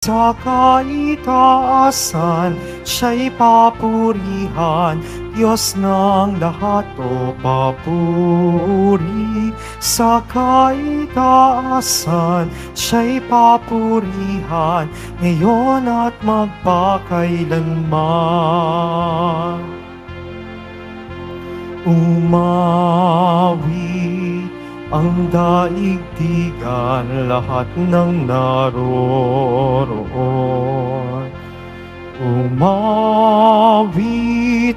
Sa kaitaasan, siya'y papurihan, Diyos ng lahat o papuri. Sa kaitaasan, siya'y papurihan, ngayon at magpakailanman. Umawit ang daigdigan, lahat ng naroroon. Umawit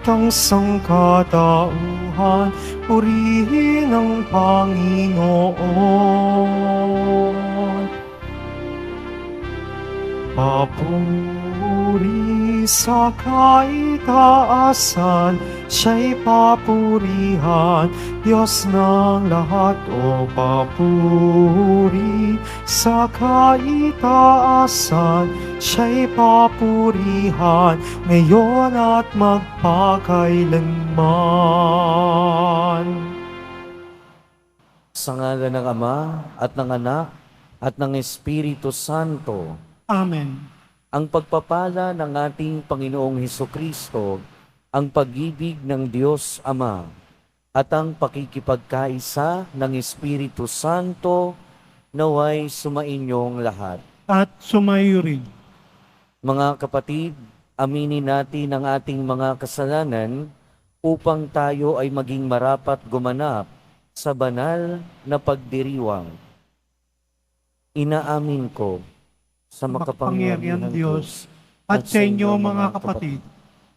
ang sangkatauhan, purihin ang Panginoon. Papuri sa kaitaasan, siya'y papurihan, Diyos ng lahat o papuri. Sa kaitaasan, siya'y papurihan, ngayon at magpakailanman. Sa ngalan ng Ama at ng Anak at ng Espiritu Santo. Amen. Ang pagpapala ng ating Panginoong Hesukristo, ang pag-ibig ng Diyos Ama, at ang pakikipagkaisa ng Espiritu Santo naway sumainyong lahat. At sumayo rin. Mga kapatid, aminin natin ang ating mga kasalanan upang tayo ay maging marapat gumanap sa banal na pagdiriwang. Inaamin ko sa Makapangyarihan Diyos at sa inyo mga kapatid,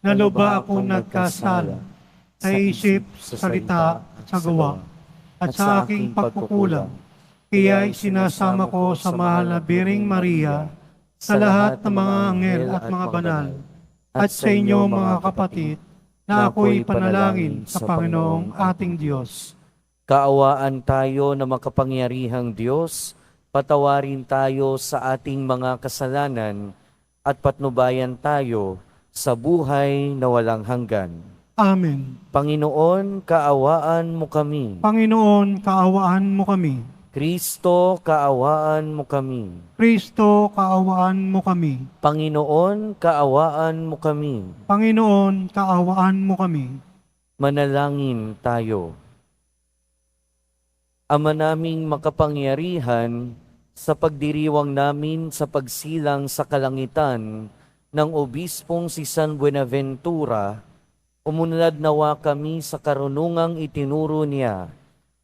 na luba akong nagkasala sa isip, salita, sa gawa, at sa aking pagkukulang. Kaya sinasama ko sa mahal na Biring Maria, sa lahat ng mga anghel at mga banal, at sa inyo mga kapatid, na ako'y panalangin sa Panginoong ating Diyos. Kaawaan tayo na makapangyarihang Diyos, patawarin tayo sa ating mga kasalanan at patnubayan tayo sa buhay na walang hanggan. Amen. Panginoon, kaawaan mo kami. Panginoon, kaawaan mo kami. Kristo, kaawaan mo kami. Kristo, kaawaan mo kami. Panginoon, kaawaan mo kami. Panginoon, kaawaan mo kami. Manalangin tayo. Ama naming makapangyarihan, sa pagdiriwang namin sa pagsilang sa kalangitan ng Obispong si San Buenaventura, umunlad nawa kami sa karunungang itinuro niya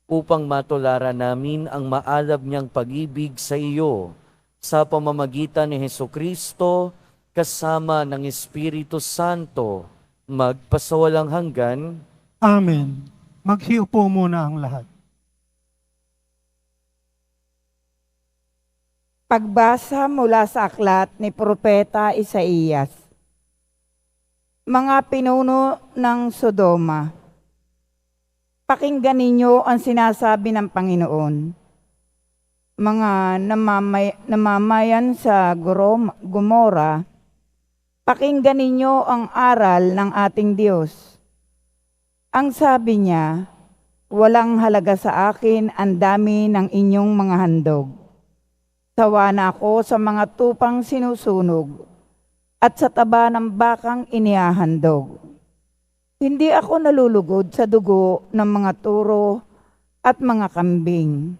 upang matularan namin ang maalab niyang pag-ibig sa iyo sa pamamagitan ni Hesukristo kasama ng Espiritu Santo magpasawalang hanggan. Amen. Maghiupo muna ang lahat. Pagbasa mula sa aklat ni Propeta Isaías. Mga pinuno ng Sodoma, pakinggan ninyo ang sinasabi ng Panginoon. Mga namamayan sa Gomora, pakinggan ninyo ang aral ng ating Diyos. Ang sabi niya, walang halaga sa akin ang dami ng inyong mga handog. Sawa na ako sa mga tupang sinusunog at sa taba ng bakang inihahandog. Hindi ako nalulugod sa dugo ng mga turo at mga kambing.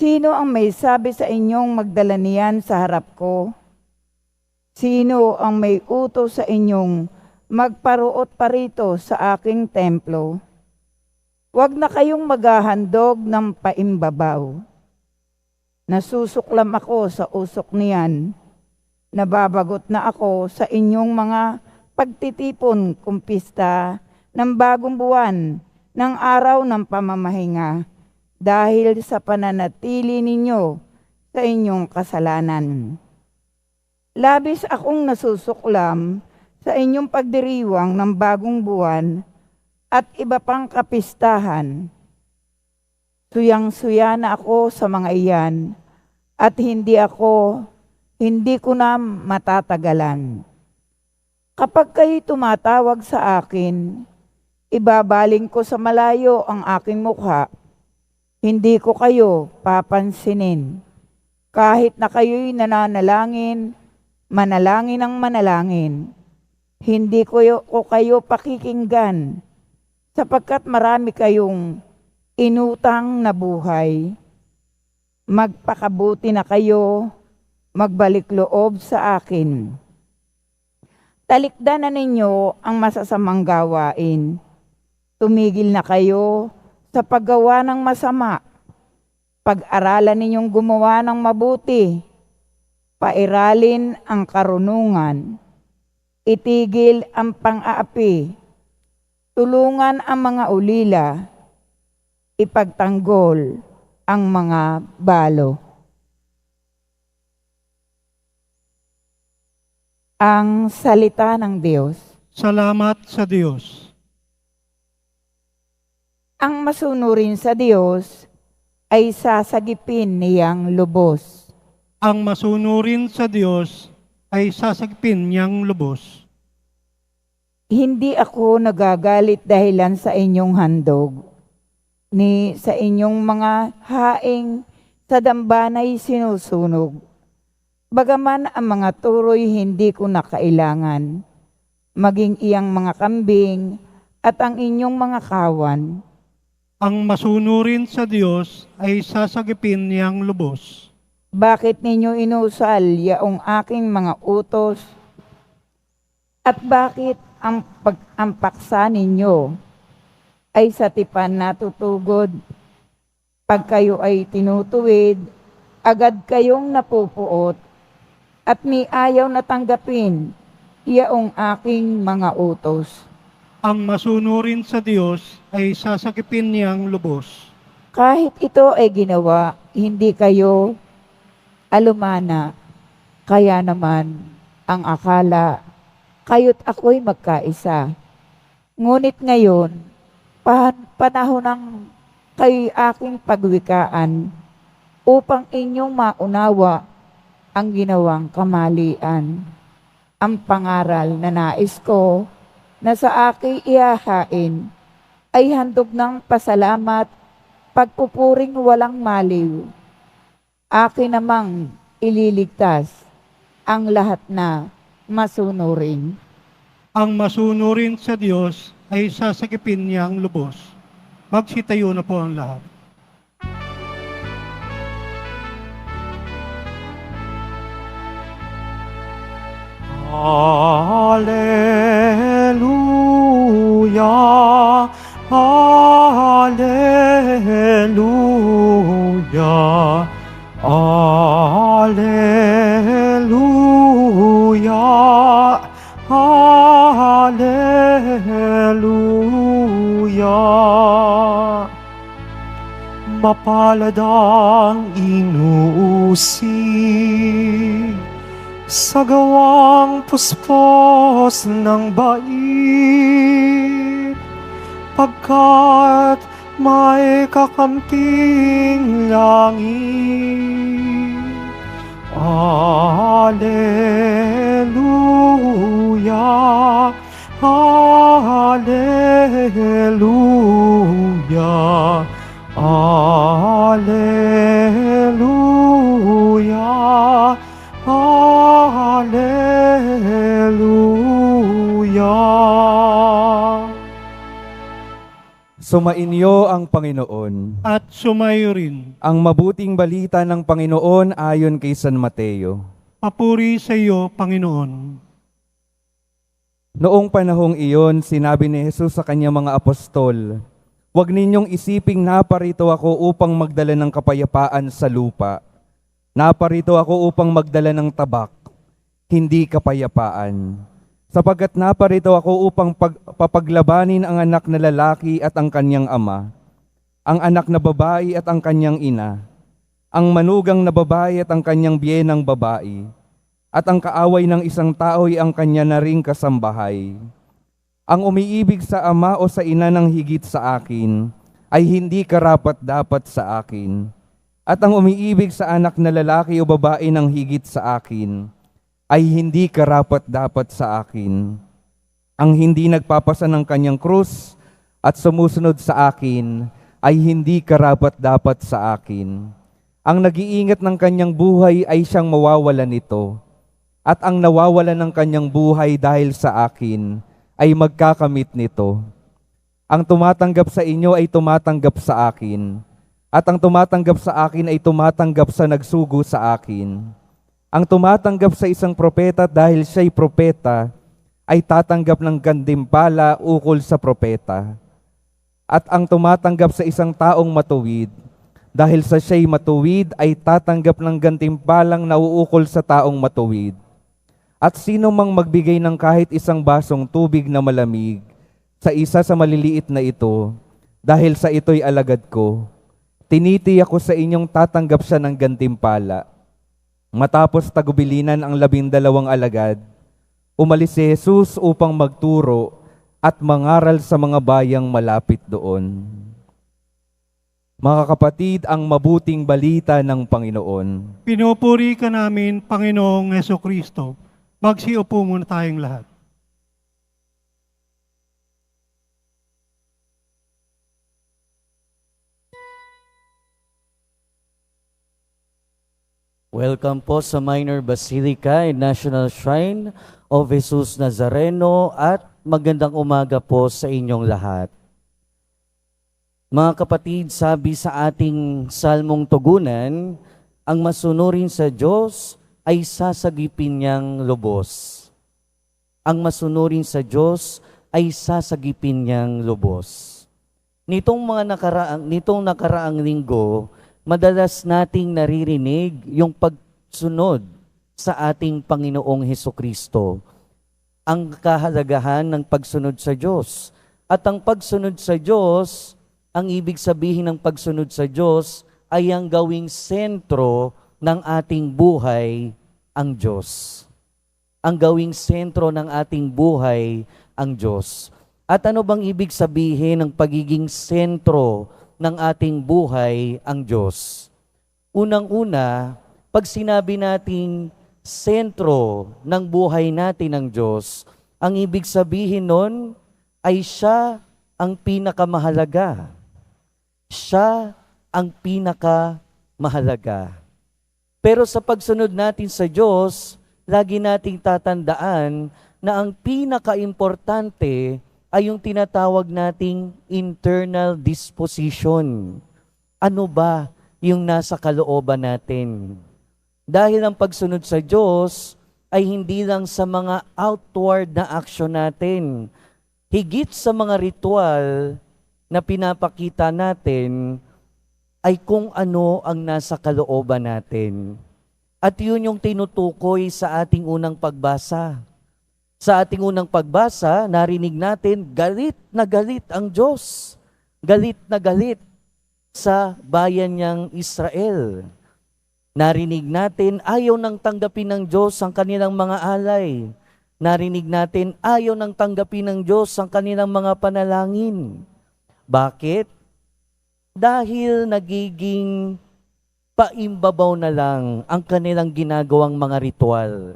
Sino ang may sabi sa inyong magdala niyan sa harap ko? Sino ang may utos sa inyong magparuot parito sa aking templo? Huwag na kayong maghahandog ng paimbabaw. Nasusuklam ako sa usok niyan. Nababagot na ako sa inyong mga pagtitipon kumpista ng bagong buwan ng araw ng pamamahinga dahil sa pananatili ninyo sa inyong kasalanan. Labis akong nasusuklam sa inyong pagdiriwang ng bagong buwan at iba pang kapistahan. Suyang-suya na ako sa mga iyan at hindi ko na matatagalan. Kapag kayo tumatawag sa akin, ibabaling ko sa malayo ang aking mukha. Hindi ko kayo papansinin. Kahit na kayo'y nananalangin manalangin ng manalangin. Hindi ko kayo pakikinggan, sapagkat marami kayong inutang na buhay. Magpakabuti na kayo, magbalik loob sa akin. Talikdan na ninyo ang masasamang gawain. Tumigil na kayo sa paggawa ng masama. Pag-aralan ninyong gumawa ng mabuti. Pairalin ang karunungan. Itigil ang pang-aapi. Tulungan ang mga ulila. Ipagtanggol ang mga balo. Ang salita ng Diyos. Salamat sa Diyos. Ang masunurin sa Diyos ay sasagipin niyang lubos. Ang masunurin sa Diyos ay sasagpin niyang lubos. Hindi ako nagagalit dahilan sa inyong handog, ni sa inyong mga haing sa dambanay sinusunog. Bagaman ang mga turoy hindi ko na kailangan, maging iyang mga kambing at ang inyong mga kawan. Ang masunurin sa Diyos ay sasagipin niyang lubos. Bakit ninyo inusal yaong aking mga utos? At bakit ang pag-ampaksa ninyo ay sa tipan natutugod? Pag kayo ay tinutuwid, agad kayong napupuot at ni ayaw na tanggapin yaong aking mga utos. Ang masunurin sa Diyos ay sasagipin niyang lubos. Kahit ito ay ginawa, hindi kayo alumana, kaya naman ang akala kayo't ako'y magkaisa. Ngunit ngayon, panahon ng kayo'y aking pagwikaan upang inyong maunawa ang ginawang kamalian. Ang pangaral na nais ko na sa aking ihahain ay handog ng pasalamat, pagpupuring walang maliw. Akin namang ililigtas ang lahat na masunurin. Ang masunurin sa Diyos ay sasagipin niyang lubos. Magsitayo na po ang lahat. Alleluia, Alleluia, Alleluia, Alleluia. Mapalad ang inuusig sa gawang puspos ng bait, pagkat may kakamping langit. Alleluia, Alleluia, Alleluia, Alleluia. Sumainyo ang Panginoon. At sumayo rin. Ang mabuting balita ng Panginoon ayon kay San Mateo. Papuri sa iyo, Panginoon. Noong panahong iyon, sinabi ni Jesus sa kanyang mga apostol, "Huwag ninyong isiping naparito ako upang magdala ng kapayapaan sa lupa. Naparito ako upang magdala ng tabak, hindi kapayapaan. Sapagkat naparito ako upang papaglabanin ang anak na lalaki at ang kanyang ama, ang anak na babae at ang kanyang ina, ang manugang na babae at ang kanyang biyenang babae, at ang kaaway ng isang tao ay ang kanya na ring kasambahay. Ang umiibig sa ama o sa ina ng higit sa akin ay hindi karapat-dapat sa akin. At ang umiibig sa anak na lalaki o babae ng higit sa akin ay hindi karapat-dapat sa akin. Ang hindi nagpapasa ng kanyang krus at sumusunod sa akin ay hindi karapat-dapat sa akin. Ang nag-iingat ng kanyang buhay ay siyang mawawalan nito. at ang nawawalan ng kanyang buhay dahil sa akin ay magkakamit nito. Ang tumatanggap sa inyo ay tumatanggap sa akin, at ang tumatanggap sa akin ay tumatanggap sa nagsugo sa akin. Ang tumatanggap sa isang propeta dahil siya'y propeta ay tatanggap ng gantimpala ukol sa propeta. At ang tumatanggap sa isang taong matuwid dahil sa siya'y matuwid ay tatanggap ng gantimpalang nauukol sa taong matuwid. At sino mang magbigay ng kahit isang basong tubig na malamig sa isa sa maliliit na ito, dahil sa ito'y alagad ko, tinitiyak ko sa inyong tatanggap siya ng gantimpala. Matapos tagubilinan ang 12 alagad, umalis si Jesus upang magturo at mangaral sa mga bayang malapit doon. Mga kapatid, ang mabuting balita ng Panginoon. Pinupuri ka namin, Panginoong Hesukristo. Magsiupo muna tayong lahat. Welcome po sa Minor Basilica and National Shrine of Jesus Nazareno at magandang umaga po sa inyong lahat. Mga kapatid, sabi sa ating salmong tugunan, ang masunurin sa Diyos ay sasagipin niyang lubos. Ang masunurin sa Diyos ay sasagipin niyang lubos. Nitong nakaraang linggo, madalas nating naririnig yung pagsunod sa ating Panginoong Hesukristo. Ang kahalagahan ng pagsunod sa Diyos. At ang pagsunod sa Diyos, ang ibig sabihin ng pagsunod sa Diyos ay ang gawing sentro ng ating buhay ang Diyos. Ang gawing sentro ng ating buhay ang Diyos. At ano bang ibig sabihin ng pagiging sentro ng ating buhay ang Diyos? Unang-una, pag sinabi nating sentro ng buhay natin ang Diyos, ang ibig sabihin nun ay siya ang pinakamahalaga. Siya ang pinakamahalaga. Pero sa pagsunod natin sa Diyos, lagi nating tatandaan na ang pinaka-importante ay yung tinatawag nating internal disposition. Ano ba yung nasa kalooban natin? Dahil ang pagsunod sa Diyos ay hindi lang sa mga outward na action natin. Higit sa mga ritual na pinapakita natin ay kung ano ang nasa kalooban natin. At yun yung tinutukoy sa ating unang pagbasa. Sa ating unang pagbasa, narinig natin, galit na galit ang Diyos. Galit na galit sa bayan niyang Israel. Narinig natin, ayaw nang tanggapin ng Diyos ang kanilang mga alay. Narinig natin, ayaw nang tanggapin ng Diyos ang kanilang mga panalangin. Bakit? Dahil nagiging paimbabaw na lang ang kanilang ginagawang mga ritual.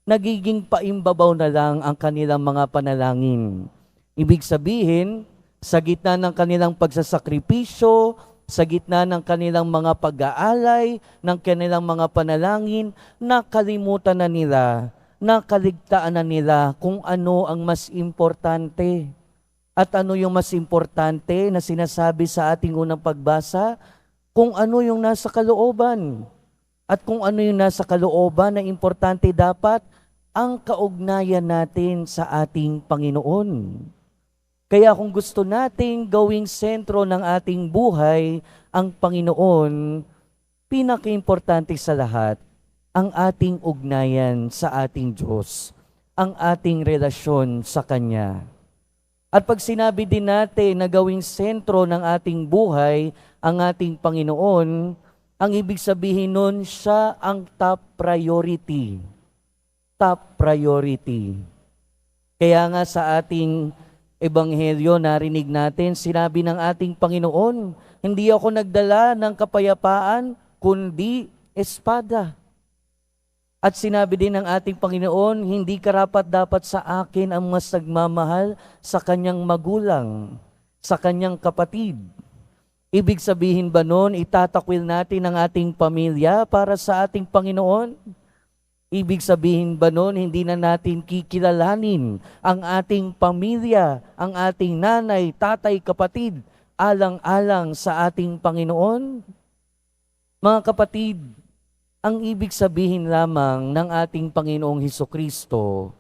Nagiging paimbabaw na lang ang kanilang mga panalangin. Ibig sabihin, sa gitna ng kanilang pagsasakripisyo, sa gitna ng kanilang mga pag-aalay, ng kanilang mga panalangin, nakalimutan na nila, nakaligtaan na nila kung ano ang mas importante. At ano yung mas importante na sinasabi sa ating unang pagbasa? Kung ano yung nasa kalooban. At kung ano yung nasa kalooban na importante dapat, ang kaugnayan natin sa ating Panginoon. Kaya kung gusto nating gawing sentro ng ating buhay ang Panginoon, pinaka-importante sa lahat, ang ating ugnayan sa ating Diyos, ang ating relasyon sa Kanya. At pag sinabi din natin na gawing sentro ng ating buhay ang ating Panginoon, ang ibig sabihin nun, siya ang top priority. Top priority. Kaya nga sa ating ebanghelyo, narinig natin, sinabi ng ating Panginoon, hindi ako nagdala ng kapayapaan, kundi espada. At sinabi din ng ating Panginoon, hindi karapat-dapat sa akin ang mas nagmamahal sa kanyang magulang, sa kanyang kapatid. Ibig sabihin ba nun, itatakwil natin ang ating pamilya para sa ating Panginoon? Ibig sabihin ba nun, hindi na natin kikilalanin ang ating pamilya, ang ating nanay, tatay, kapatid, alang-alang sa ating Panginoon? Mga kapatid, ang ibig sabihin lamang ng ating Panginoong Hesukristo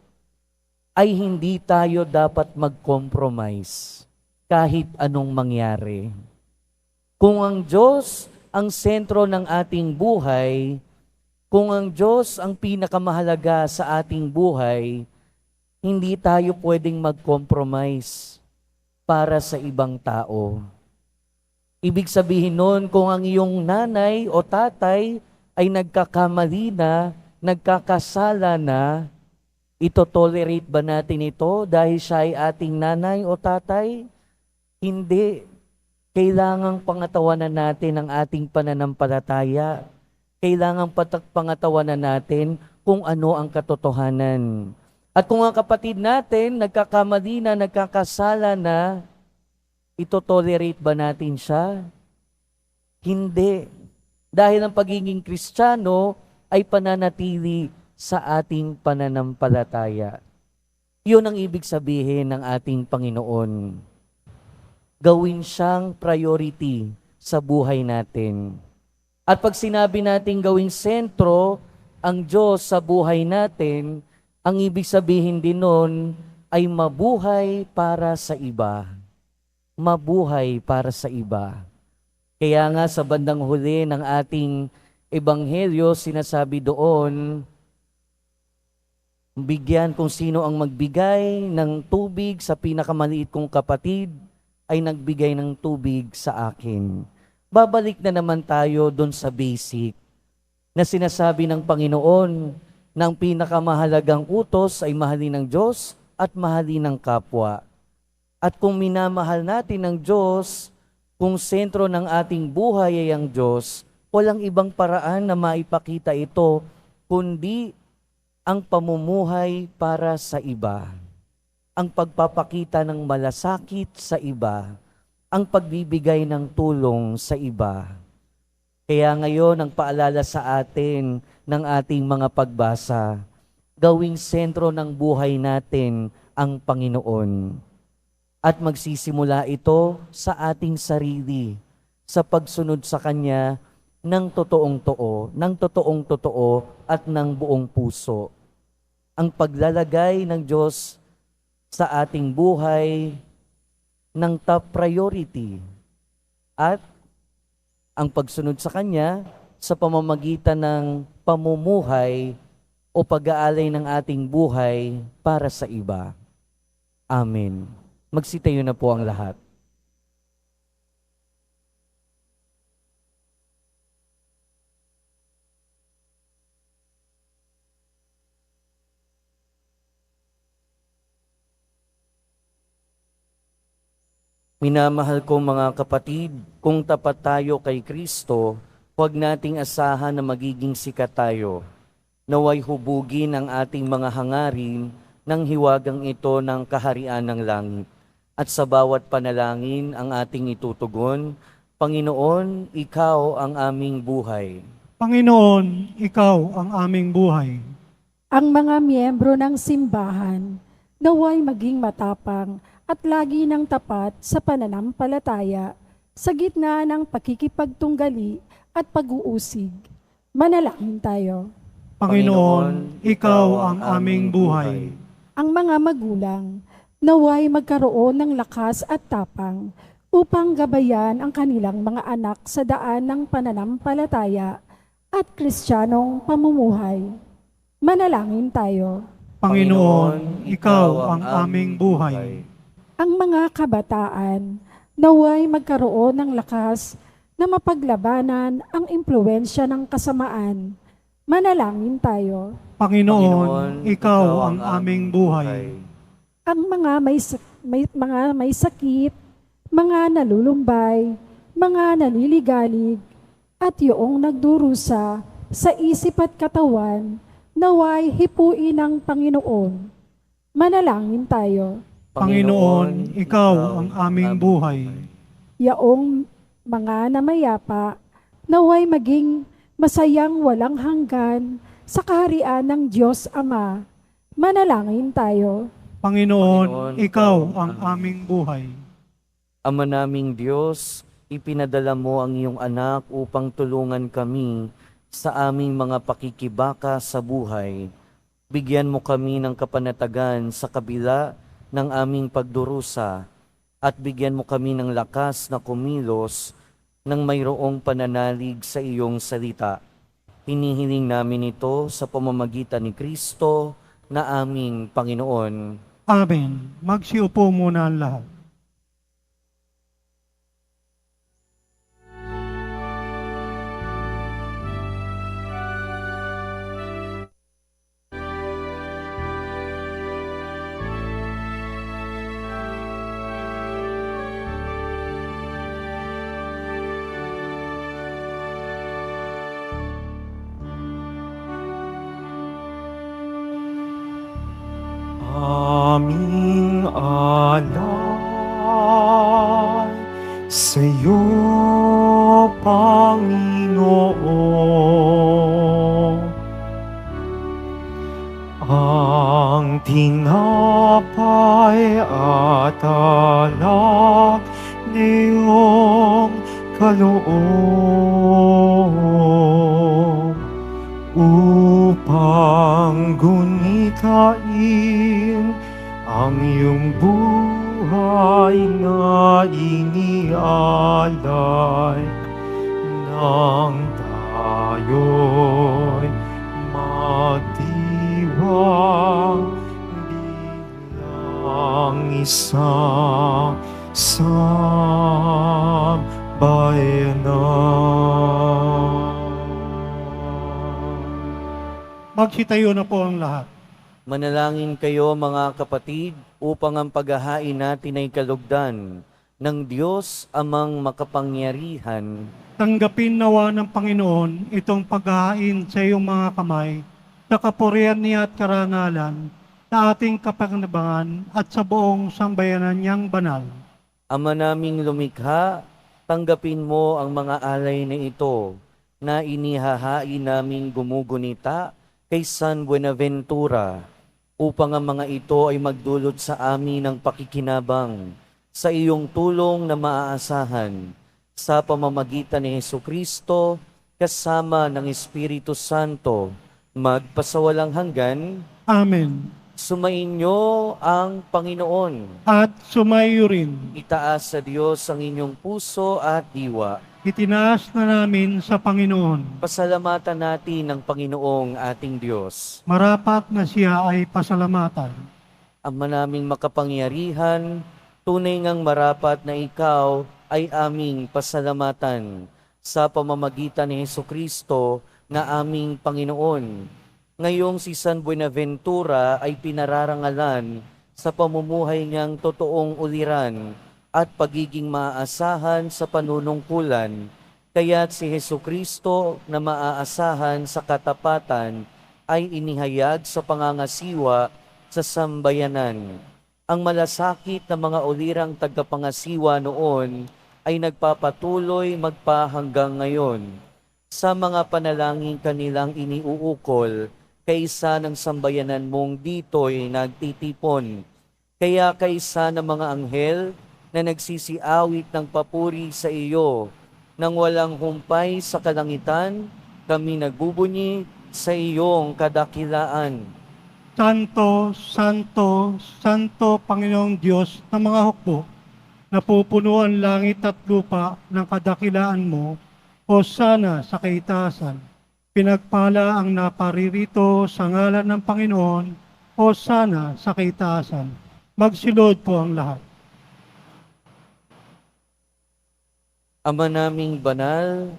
ay hindi tayo dapat mag-compromise kahit anong mangyari. Kung ang Diyos ang sentro ng ating buhay, kung ang Diyos ang pinakamahalaga sa ating buhay, hindi tayo pwedeng mag-compromise para sa ibang tao. Ibig sabihin nun, kung ang iyong nanay o tatay ay nagkakamali na, nagkakasala na, ito-tolerate ba natin ito dahil siya ay ating nanay o tatay? Hindi. Kailangang pangatawanan natin ang ating pananampalataya. Kailangang pangatawanan natin kung ano ang katotohanan. At kung ang kapatid natin nagkakamali na, nagkakasala na, ito-tolerate ba natin siya? Hindi. Dahil ang pagiging Kristiyano ay pananatili sa ating pananampalataya. Yun ang ibig sabihin ng ating Panginoon. Gawin siyang priority sa buhay natin. At pag sinabi natin gawing sentro ang Diyos sa buhay natin, ang ibig sabihin din nun ay mabuhay para sa iba. Mabuhay para sa iba. Kaya nga sa bandang huli ng ating ebanghelyo, sinasabi doon, bigyan kung sino ang magbigay ng tubig sa pinakamaliit kong kapatid, ay nagbigay ng tubig sa akin. Babalik na naman tayo doon sa basic na sinasabi ng Panginoon na ang pinakamahalagang utos ay mahalin ng Diyos at mahalin ng kapwa. At kung minamahal natin ng Diyos, kung sentro ng ating buhay ay ang Diyos, walang ibang paraan na maipakita ito kundi ang pamumuhay para sa iba. Ang pagpapakita ng malasakit sa iba, ang pagbibigay ng tulong sa iba. Kaya ngayon, ang paalala sa atin ng ating mga pagbasa, gawing sentro ng buhay natin ang Panginoon. At magsisimula ito sa ating sarili, sa pagsunod sa Kanya ng totoong totoo at ng buong puso. Ang paglalagay ng Diyos sa ating buhay ng top priority at ang pagsunod sa Kanya sa pamamagitan ng pamumuhay o pag-aalay ng ating buhay para sa iba. Amen. Magsitayo na po ang lahat. Minamahal kong mga kapatid, kung tapat tayo kay Kristo, huwag nating asahan na magiging sikat tayo. Naway hubugin ang ating mga hangarin ng hiwagang ito ng kaharian ng langit. At sa bawat panalangin ang ating itutugon, Panginoon, Ikaw ang aming buhay. Panginoon, Ikaw ang aming buhay. Ang mga miyembro ng simbahan naway maging matapang at lagi ng tapat sa pananampalataya sa gitna ng pakikipagtunggali at pag-uusig. Manalangin tayo. Panginoon, Ikaw ang aming buhay. Ang mga magulang naway magkaroon ng lakas at tapang upang gabayan ang kanilang mga anak sa daan ng pananampalataya at Kristiyanong pamumuhay. Manalangin tayo. Panginoon, Ikaw ang aming buhay. Ang mga kabataan naway magkaroon ng lakas na mapaglabanan ang impluwensya ng kasamaan. Manalangin tayo. Panginoon, Ikaw ang aming buhay. Ang mga may sakit, mga nalulumbay, mga naliligalig, at yoong nagdurusa sa isip at katawan, naway hipuin ng Panginoon. Manalangin tayo. Panginoon, Ikaw ang aming buhay. Yaong mga namayapa, naway maging masayang walang hanggan sa kaharian ng Diyos Ama. Manalangin tayo. Panginoon, Ikaw ang aming buhay. Ama naming Diyos, ipinadala mo ang iyong anak upang tulungan kami sa aming mga pakikibaka sa buhay. Bigyan mo kami ng kapanatagan sa kabila ng aming pagdurusa at bigyan mo kami ng lakas na kumilos ng mayroong pananalig sa iyong salita. Hinihiling namin ito sa pamamagitan ni Kristo na aming Panginoon. Amen. Magsiupo muna ang lahat. Aming alay sa'yo, Panginoon. Ang tinapay at alak niyong kaloob upang gunitain ang iyong buhay na inialay nang tayo'y magdiwang bilang isang sambayanan. Magsitayo na po ang lahat. Manalangin kayo mga kapatid upang ang paghahain natin ay kalugdan ng Diyos amang makapangyarihan. Tanggapin nawa ng Panginoon itong paghahain sa iyong mga kamay, sa kapurihan niya at karangalan, sa ating kapakinabangan at sa buong sambayanan niyang banal. Ama naming lumikha, tanggapin mo ang mga alay na ito na inihahain naming gumugunita kay San Buenaventura upang ang mga ito ay magdulot sa amin ng pakikinabang sa iyong tulong na maaasahan sa pamamagitan ni Hesukristo kasama ng Espiritu Santo magpasawalang hanggan. Amen. Sumainyo ang Panginoon. At sumayo rin, Itaas sa Diyos ang inyong puso at diwa. itinaas na namin sa Panginoon. Pasalamatan natin ang Panginoong ating Diyos. Marapat na siya ay pasalamatan. Ama naming makapangyarihan, tunay ngang marapat na ikaw ay aming pasalamatan sa pamamagitan ni Hesukristo na aming Panginoon. Ngayong si San Buenaventura ay pinararangalan sa pamumuhay niyang totoong uliran at pagiging maaasahan sa panunungkulan, kaya't si Hesukristo na maaasahan sa katapatan ay inihayag sa pangangasiwa sa sambayanan. Ang malasakit na mga ulirang tagapangasiwa noon ay nagpapatuloy magpahanggang ngayon. Sa mga panalangin kanilang iniuukol, kaysa ng sambayanan mong dito'y nagtitipon. Kaya kaysa ng mga anghel na nagsisiawit ng papuri sa iyo, nang walang humpay sa kalangitan, kami nagbubunyi sa iyong kadakilaan. Santo, Santo, Santo Panginoong Diyos ng mga hukbo, napupunuan langit at lupa ng kadakilaan mo, Hosana sa kaitaasan. Pinagpala ang naparirito sa ngalan ng Panginoon, Hosana sa kaitaasan. Magsilod po ang lahat. Ama naming banal,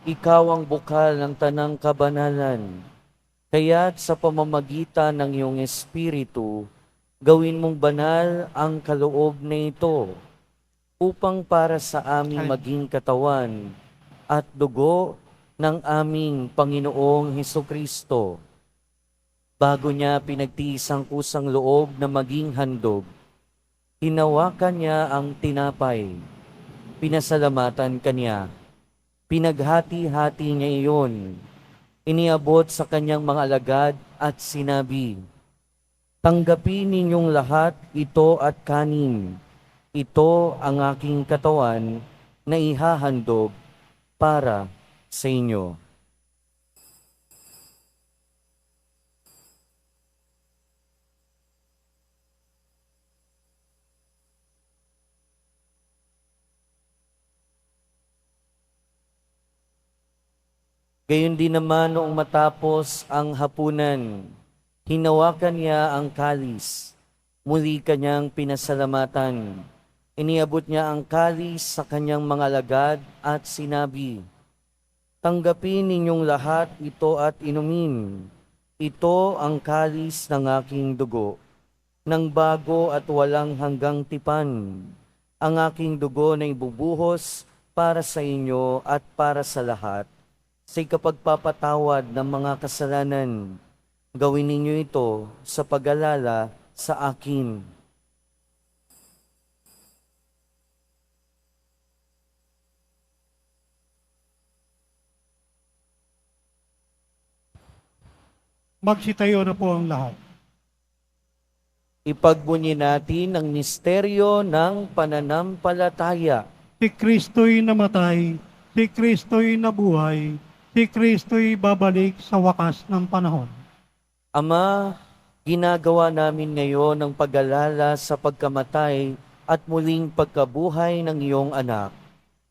ikaw ang bukal ng tanang kabanalan. Kaya't sa pamamagitan ng iyong Espiritu, gawin mong banal ang kaloob na ito, upang para sa aming maging katawan at dugo ng aming Panginoong Hesukristo. Bago niya pinagtiis ang kusang loob na maging handog, hinawakan niya ang tinapay, pinasalamatan kanya, pinaghati-hati niya iyon, Iniabot sa kanyang mga alagad at sinabi, "Tanggapin ninyong lahat ito at kanin. Ito ang aking katawan na ihahandog para sa inyo." Gayon din naman noong matapos ang hapunan, hinawakan niya ang kalis, muli kanyang pinasalamatan. Iniabot niya ang kalis sa kanyang mga alagad at sinabi, "Tanggapin ninyong lahat ito at inumin. Ito ang kalis ng aking dugo, ng bago at walang hanggang tipan. Ang aking dugo na ibubuhos para sa inyo at para sa lahat, sa kapagpapatawad ng mga kasalanan. Gawin ninyo ito sa pag-alala sa akin." Magsitayo na po ang lahat. Ipagbunyi natin ang misteryo ng pananampalataya. Si Kristo'y namatay, si Kristo'y nabuhay, si Kristo'y babalik sa wakas ng panahon. Ama, ginagawa namin ngayon ang pag-alala sa pagkamatay at muling pagkabuhay ng iyong anak.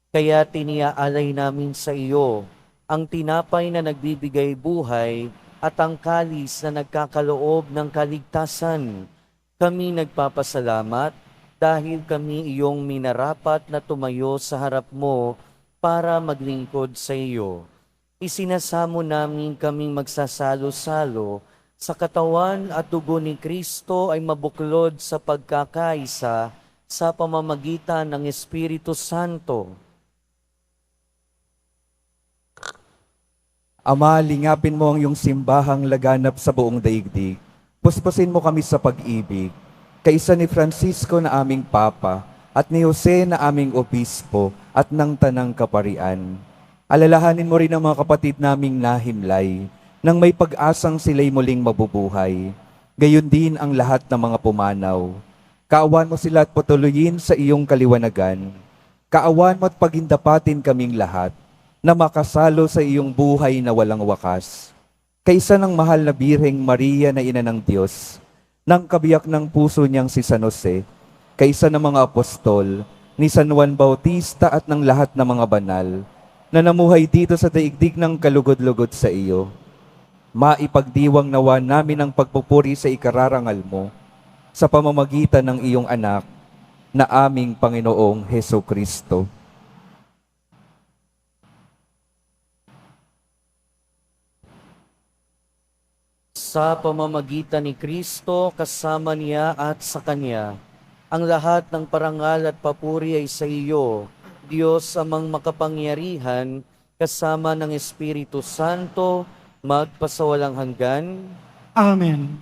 Kaya tiniaalay namin sa iyo ang tinapay na nagbibigay buhay at ang kalis na nagkakaloob ng kaligtasan. Kami nagpapasalamat dahil kami iyong minarapat na tumayo sa harap mo para maglingkod sa iyo. Isinasamo namin kaming magsasalo-salo sa katawan at dugo ni Kristo ay mabuklod sa pagkakaisa sa pamamagitan ng Espiritu Santo. Ama, lingapin mo ang iyong simbahang laganap sa buong daigdig. Puspusin mo kami sa pag-ibig. Kaisa ni Francisco na aming Papa at ni Jose na aming Obispo at ng Tanang Kaparian. Alalahanin mo rin ang mga kapatid naming nahimlay nang may pag-asang sila'y muling mabubuhay. Gayon din ang lahat ng mga pumanaw. Kaawan mo sila at patuloyin sa iyong kaliwanagan. Kaawan mo at pagindapatin kaming lahat na makasalo sa iyong buhay na walang wakas. Kaisa ng mahal na Birheng Maria na Ina ng Diyos, ng kabiyak ng puso niyang si San Jose, kaisa ng mga apostol, ni San Juan Bautista at ng lahat ng mga banal, na namuhay dito sa daigdig ng kalugod-lugod sa iyo. Maipagdiwang nawa namin ang pagpupuri sa ikararangal mo, sa pamamagitan ng iyong anak, na aming Panginoong Heso Kristo. Sa pamamagitan ni Kristo, kasama niya at sa Kanya, ang lahat ng parangal at papuri ay sa iyo, Diyos amang makapangyarihan, kasama ng Espiritu Santo, magpasawalang hanggan. Amen.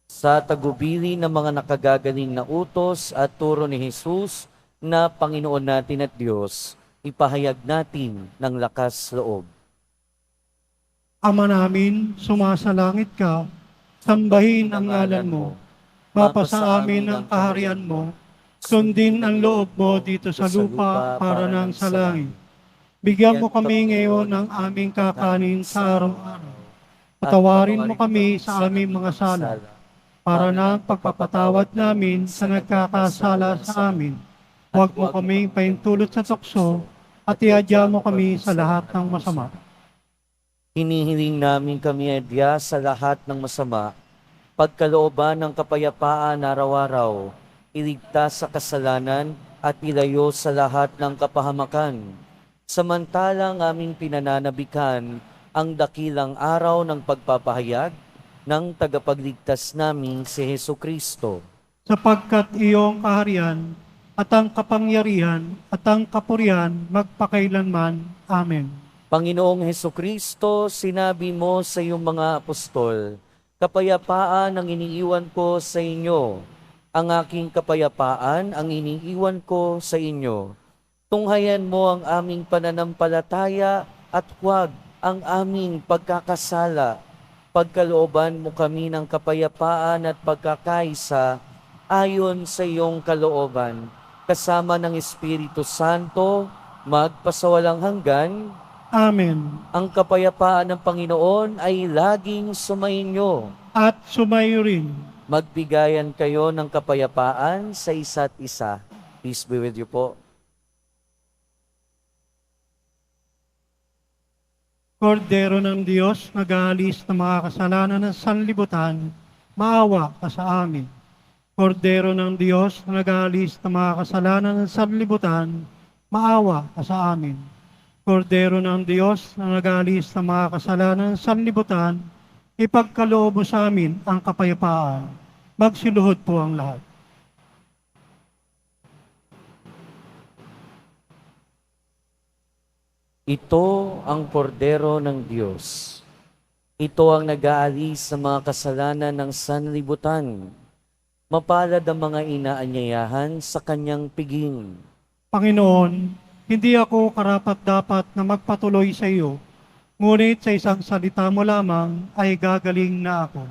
Sa tagubili ng mga nakagagaling na utos at turo ni Jesus na Panginoon natin at Diyos, ipahayag natin ng lakas loob. Ama namin, sumasalangit ka, sambahin ang ngalan mo. Mapasa amin ang kaharian mo. Sundin ang loob mo dito sa lupa para nang sa langit. Bigyan mo kami ngayon ng aming kakanin sa araw-araw. Patawarin mo kami sa aming mga sala, para na pagpapatawad namin sa nagkakasala sa amin. Huwag mo kaming paintulot sa tukso, at iadya mo kami sa lahat ng masama. Hinihiling namin kami adya sa lahat ng masama, pagkalooban ng kapayapaan araw-araw, iligtas sa kasalanan at ilayo sa lahat ng kapahamakan. Samantalang aming pinananabikan ang dakilang araw ng pagpapahayag ng tagapagligtas naming si Heso Kristo. Sapagkat iyong kaharian at ang kapangyarihan at ang kapurihan magpakailanman. Amen. Panginoong Heso Kristo, sinabi mo sa iyong mga apostol, "Kapayapaan ang iniiwan ko sa inyo. Ang aking kapayapaan ang iniiwan ko sa inyo. Tunghayan mo ang aming pananampalataya at huwag ang aming pagkakasala. Pagkalooban mo kami ng kapayapaan at pagkakaisa ayon sa iyong kalooban, kasama ng Espiritu Santo, magpasawalang hanggan. Amen. Ang kapayapaan ng Panginoon ay laging sumainyo. At sumayo rin. Magbigayan kayo ng kapayapaan sa isa't isa. Peace be with you po. Kordero ng Diyos, nag-aalis ng mga kasalanan ng sanlibutan, maawa ka sa amin. Kordero ng Diyos, nag-aalis ng mga kasalanan ng sanlibutan, maawa ka sa amin. Kordero ng Diyos, na nag-aalis ng mga kasalanan ng sanlibutan, ipagkaloob mo sa amin ang kapayapaan. Magsiluhod po ang lahat. Ito ang kordero ng Diyos. Ito ang nag-aalis sa mga kasalanan ng sanlibutan. Mapalad ang mga inaanyayahan sa kanyang piging. Panginoon, hindi ako karapat-dapat na magpatuloy sa iyo, ngunit sa isang salita mo lamang ay gagaling na ako.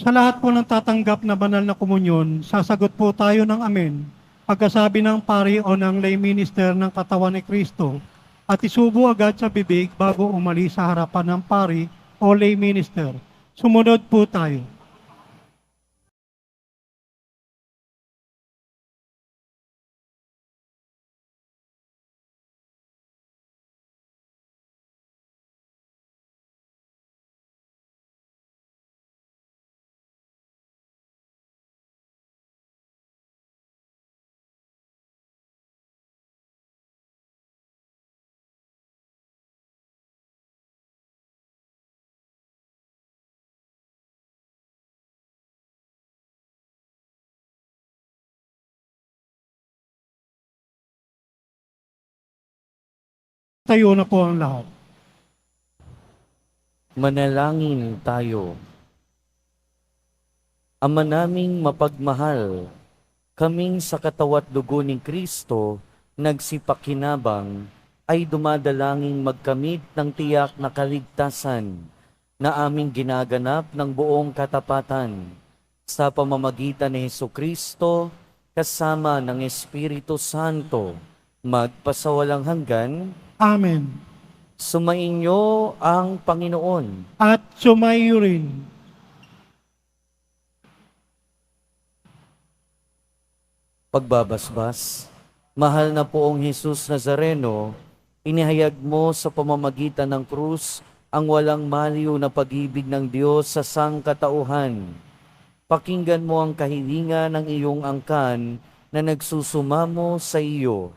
Sa lahat po ng tatanggap na banal na komunyon, sasagot po tayo ng amen. Pagkasabi ng pari o ng lay minister ng katawan ni Kristo, at isubo agad sa bibig bago umalis sa harapan ng pari o lay minister. Sumunod po tayo. Tayo na po ang lahat. Manalangin tayo. Ama naming mapagmahal, kaming sa katawat dugo ni Kristo, nagsipakinabang, ay dumadalangin magkamit ng tiyak na kaligtasan na aming ginaganap ng buong katapatan sa pamamagitan ni Hesukristo kasama ng Espiritu Santo, magpasawalang hanggan. Amen. Sumainyo ang Panginoon. At sumayo rin. Pagbabasbas, mahal na poong Jesus Nazareno, inihayag mo sa pamamagitan ng krus ang walang maliw na pag-ibig ng Diyos sa sangkatauhan. Pakinggan mo ang kahilingan ng iyong angkan na nagsusumamo sa iyo.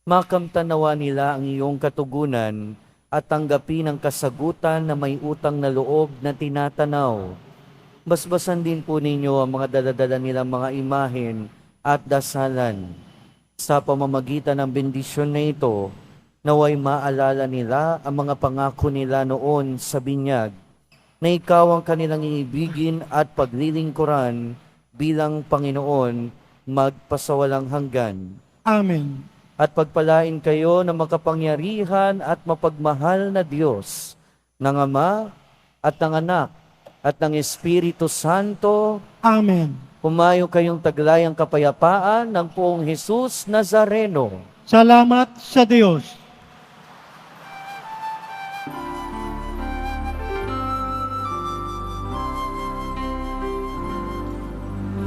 Makamtanawa nila ang iyong katugunan at tanggapin ang kasagutan na may utang na loob na tinatanaw. Basbasan din po ninyo ang mga daladala nilang mga imahen at dasalan. Sa pamamagitan ng bendisyon na ito, naway maalala nila ang mga pangako nila noon sa binyag, na ikaw ang kanilang iibigin at paglilingkuran bilang Panginoon magpasawalang hanggan. Amen. At pagpalain kayo ng makapangyarihan at mapagmahal na Diyos, ng Ama at ng Anak at ng Espiritu Santo. Amen. Pumayo kayong taglayang kapayapaan ng poong Jesus Nazareno. Salamat sa Diyos.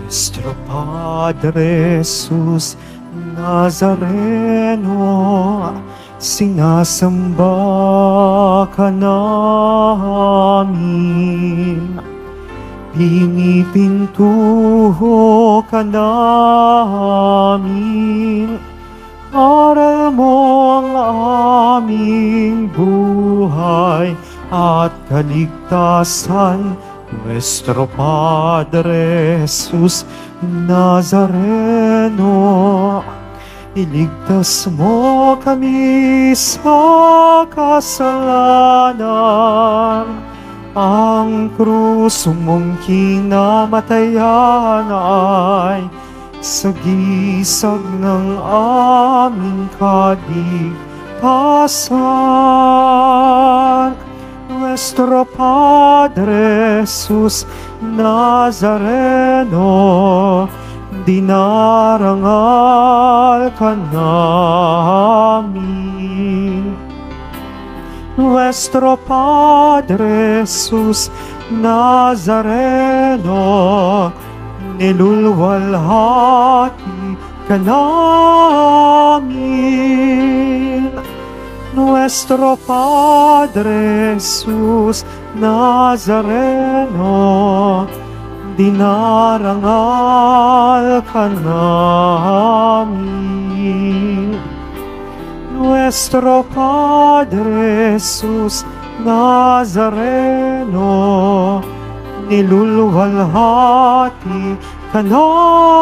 Nuestro Padre Jesus Nazareno, sinasamba ka namin. Pinipintuho ka namin para mo ang aming buhay at kaligtasan, Nuestro Padre Jesus Nazareno. Iligtas mo kami sa kasalanan. Ang krus mong kinamatayan ay sagisag ng aming kaligtasan. Nuestro Padre Jesus Nazareno, dinarangal ka namin. Nuestro Padre Jesus Nazareno, nilulwalhati ka namin. Nuestro Padre Jesus Nazareno, dinarangal ka namin. Nuestro Padre Jesus Nazareno, nilulwalhati ka namin.